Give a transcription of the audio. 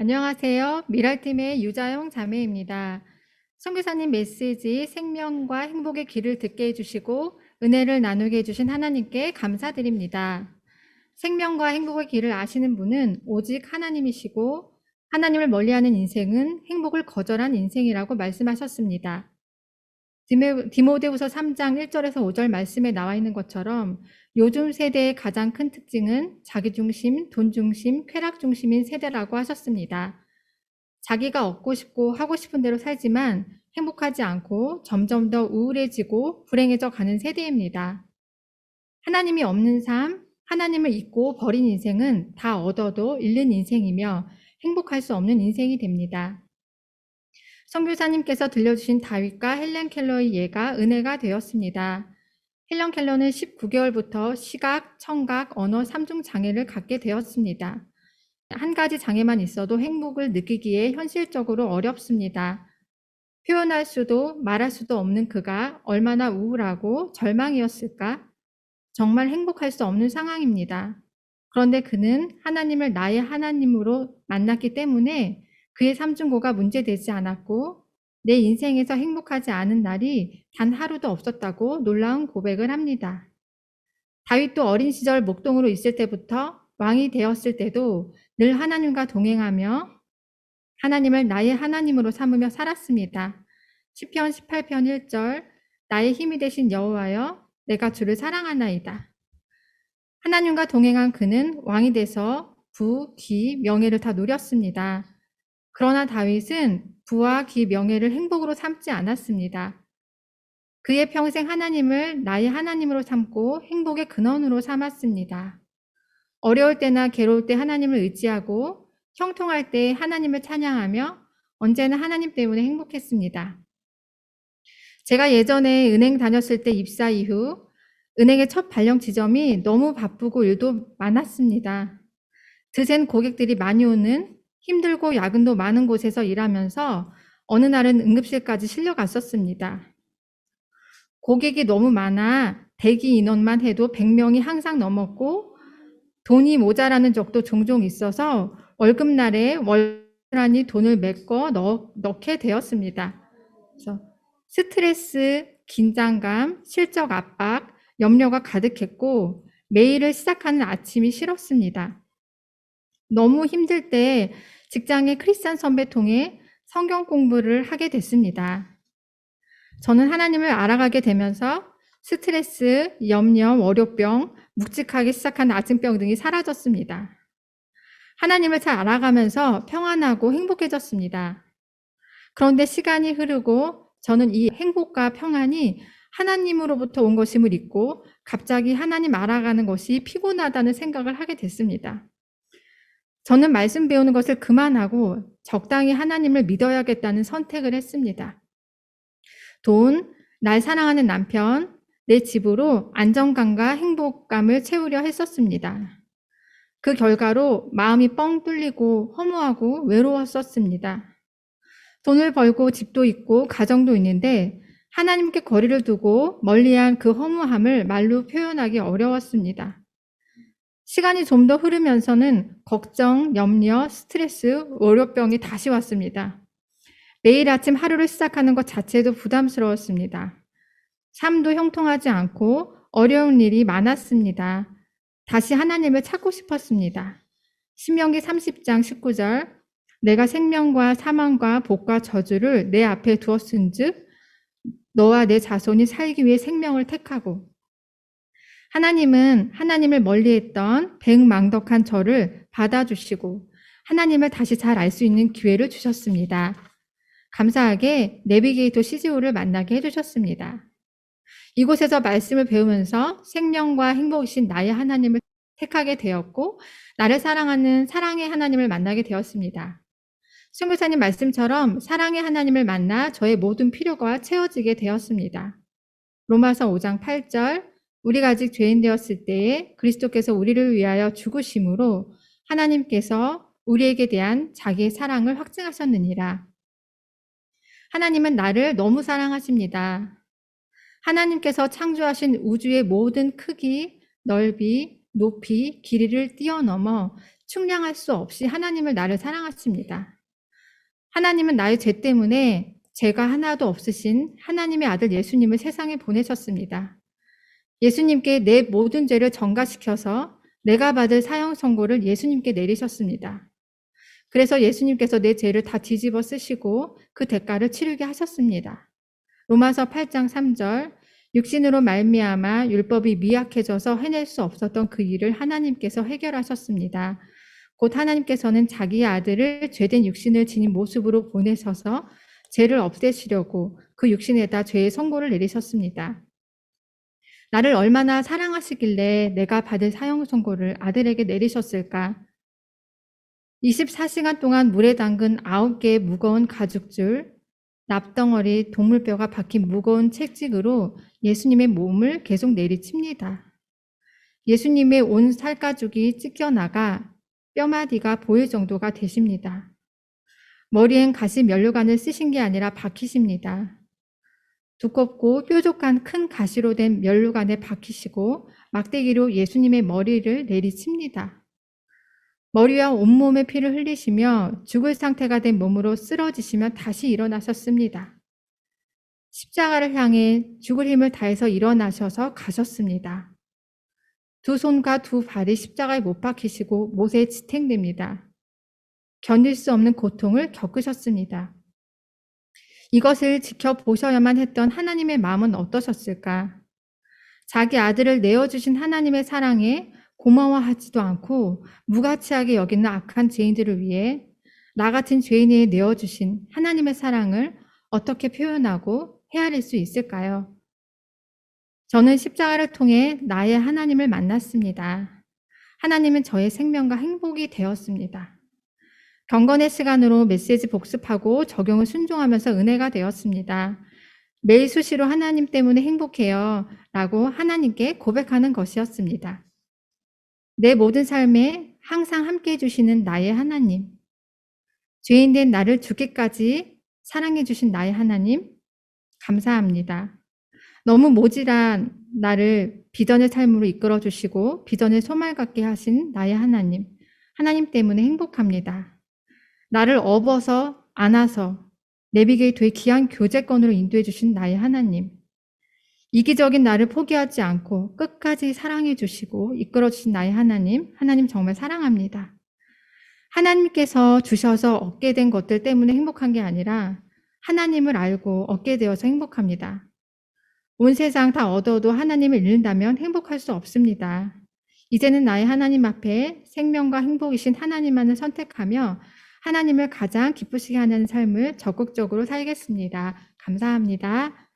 안녕하세요. 미랄팀의 유자영 자매입니다. 선교사님 메시지 생명과 행복의 길을 듣게 해주시고 은혜를 나누게 해주신 하나님께 감사드립니다. 생명과 행복의 길을 아시는 분은 오직 하나님이시고 하나님을 멀리하는 인생은 행복을 거절한 인생이라고 말씀하셨습니다. 디모데후서 3장 1절에서 5절 말씀에 나와 있는 것처럼 요즘 세대의 가장 큰 특징은 자기중심, 돈중심, 쾌락중심인 세대라고 하셨습니다. 자기가 얻고 싶고 하고 싶은 대로 살지만 행복하지 않고 점점 더 우울해지고 불행해져 가는 세대입니다. 하나님이 없는 삶, 하나님을 잊고 버린 인생은 다 얻어도 잃는 인생이며 행복할 수 없는 인생이 됩니다. 선교사님께서 들려주신 다윗과 헬렌 켈러의 예가 은혜가 되었습니다. 헬렌 켈러는 19개월부터 시각, 청각, 언어 3중 장애를 갖게 되었습니다. 한 가지 장애만 있어도 행복을 느끼기에 현실적으로 어렵습니다. 표현할 수도 말할 수도 없는 그가 얼마나 우울하고 절망이었을까? 정말 행복할 수 없는 상황입니다. 그런데 그는 하나님을 나의 하나님으로 만났기 때문에 그의 삼중고가 문제되지 않았고 내 인생에서 행복하지 않은 날이 단 하루도 없었다고 놀라운 고백을 합니다. 다윗도 어린 시절 목동으로 있을 때부터 왕이 되었을 때도 늘 하나님과 동행하며 하나님을 나의 하나님으로 삼으며 살았습니다. 시편 18편 1절 나의 힘이 되신 여호와여 내가 주를 사랑하나이다. 하나님과 동행한 그는 왕이 돼서 부, 기, 명예를 다 누렸습니다. 그러나 다윗은 부와 기, 명예를 행복으로 삼지 않았습니다. 그의 평생 하나님을 나의 하나님으로 삼고 행복의 근원으로 삼았습니다. 어려울 때나 괴로울 때 하나님을 의지하고 형통할 때 하나님을 찬양하며 언제나 하나님 때문에 행복했습니다. 제가 예전에 은행 다녔을 때 입사 이후 은행의 첫 발령 지점이 너무 바쁘고 일도 많았습니다. 드센 고객들이 많이 오는 힘들고 야근도 많은 곳에서 일하면서 어느 날은 응급실까지 실려갔었습니다. 고객이 너무 많아 대기 인원만 해도 100명이 항상 넘었고 돈이 모자라는 적도 종종 있어서 월급날에 월간히 돈을 메꿔 넣게 되었습니다. 그래서 스트레스, 긴장감, 실적 압박, 염려가 가득했고 매일을 시작하는 아침이 싫었습니다. 너무 힘들 때 직장의 크리스찬 선배 통해 성경 공부를 하게 됐습니다. 저는 하나님을 알아가게 되면서 스트레스, 염려, 월요병, 묵직하게 시작한 아침병 등이 사라졌습니다. 하나님을 잘 알아가면서 평안하고 행복해졌습니다. 그런데 시간이 흐르고 저는 이 행복과 평안이 하나님으로부터 온 것임을 잊고 갑자기 하나님 알아가는 것이 피곤하다는 생각을 하게 됐습니다. 저는 말씀 배우는 것을 그만하고 적당히 하나님을 믿어야겠다는 선택을 했습니다. 돈, 날 사랑하는 남편, 내 집으로 안정감과 행복감을 채우려 했었습니다. 그 결과로 마음이 뻥 뚫리고 허무하고 외로웠었습니다. 돈을 벌고 집도 있고 가정도 있는데 하나님께 거리를 두고 멀리한 그 허무함을 말로 표현하기 어려웠습니다. 시간이 좀 더 흐르면서는 걱정, 염려, 스트레스, 월요병이 다시 왔습니다. 매일 아침 하루를 시작하는 것 자체도 부담스러웠습니다. 삶도 형통하지 않고 어려운 일이 많았습니다. 다시 하나님을 찾고 싶었습니다. 신명기 30장 19절 내가 생명과 사망과 복과 저주를 내 앞에 두었은즉 너와 내 자손이 살기 위해 생명을 택하고 하나님은 하나님을 멀리했던 백망덕한 저를 받아주시고 하나님을 다시 잘 알 수 있는 기회를 주셨습니다. 감사하게 내비게이터 CGO를 만나게 해주셨습니다. 이곳에서 말씀을 배우면서 생명과 행복이신 나의 하나님을 택하게 되었고 나를 사랑하는 사랑의 하나님을 만나게 되었습니다. 선교사님 말씀처럼 사랑의 하나님을 만나 저의 모든 필요가 채워지게 되었습니다. 로마서 5장 8절 우리가 아직 죄인 되었을 때에 그리스도께서 우리를 위하여 죽으심으로 하나님께서 우리에게 대한 자기의 사랑을 확증하셨느니라. 하나님은 나를 너무 사랑하십니다. 하나님께서 창조하신 우주의 모든 크기, 넓이, 높이, 길이를 뛰어넘어 측량할 수 없이 하나님을 나를 사랑하십니다. 하나님은 나의 죄 때문에 죄가 하나도 없으신 하나님의 아들 예수님을 세상에 보내셨습니다. 예수님께 내 모든 죄를 전가시켜서 내가 받을 사형 선고를 예수님께 내리셨습니다. 그래서 예수님께서 내 죄를 다 뒤집어 쓰시고 그 대가를 치르게 하셨습니다. 로마서 8장 3절, 육신으로 말미암아 율법이 미약해져서 해낼 수 없었던 그 일을 하나님께서 해결하셨습니다. 곧 하나님께서는 자기의 아들을 죄된 육신을 지닌 모습으로 보내셔서 죄를 없애시려고 그 육신에다 죄의 선고를 내리셨습니다. 나를 얼마나 사랑하시길래 내가 받을 사형 선고를 아들에게 내리셨을까? 24시간 동안 물에 담근 9개의 무거운 가죽줄, 납덩어리, 동물뼈가 박힌 무거운 채찍으로 예수님의 몸을 계속 내리칩니다. 예수님의 온 살가죽이 찢겨나가 뼈마디가 보일 정도가 되십니다. 머리엔 가시 면류관을 쓰신 게 아니라 박히십니다. 두껍고 뾰족한 큰 가시로 된 면류관에 박히시고 막대기로 예수님의 머리를 내리칩니다. 머리와 온몸의 피를 흘리시며 죽을 상태가 된 몸으로 쓰러지시며 다시 일어나셨습니다. 십자가를 향해 죽을 힘을 다해서 일어나셔서 가셨습니다. 두 손과 두 발이 십자가에 못 박히시고 못에 지탱됩니다. 견딜 수 없는 고통을 겪으셨습니다. 이것을 지켜보셔야만 했던 하나님의 마음은 어떠셨을까? 자기 아들을 내어주신 하나님의 사랑에 고마워하지도 않고 무가치하게 여기는 악한 죄인들을 위해 나 같은 죄인에 내어주신 하나님의 사랑을 어떻게 표현하고 헤아릴 수 있을까요? 저는 십자가를 통해 나의 하나님을 만났습니다. 하나님은 저의 생명과 행복이 되었습니다. 경건의 시간으로 메시지 복습하고 적용을 순종하면서 은혜가 되었습니다. 매일 수시로 하나님 때문에 행복해요 라고 하나님께 고백하는 것이었습니다. 내 모든 삶에 항상 함께 해주시는 나의 하나님, 죄인된 나를 죽기까지 사랑해 주신 나의 하나님, 감사합니다. 너무 모질한 나를 비전의 삶으로 이끌어 주시고 비전의 소말 갖게 하신 나의 하나님, 하나님 때문에 행복합니다. 나를 업어서 안아서 내비게이터의 귀한 교제권으로 인도해 주신 나의 하나님, 이기적인 나를 포기하지 않고 끝까지 사랑해 주시고 이끌어 주신 나의 하나님, 하나님 정말 사랑합니다. 하나님께서 주셔서 얻게 된 것들 때문에 행복한 게 아니라 하나님을 알고 얻게 되어서 행복합니다. 온 세상 다 얻어도 하나님을 잃는다면 행복할 수 없습니다. 이제는 나의 하나님 앞에 생명과 행복이신 하나님만을 선택하며 하나님을 가장 기쁘시게 하는 삶을 적극적으로 살겠습니다. 감사합니다.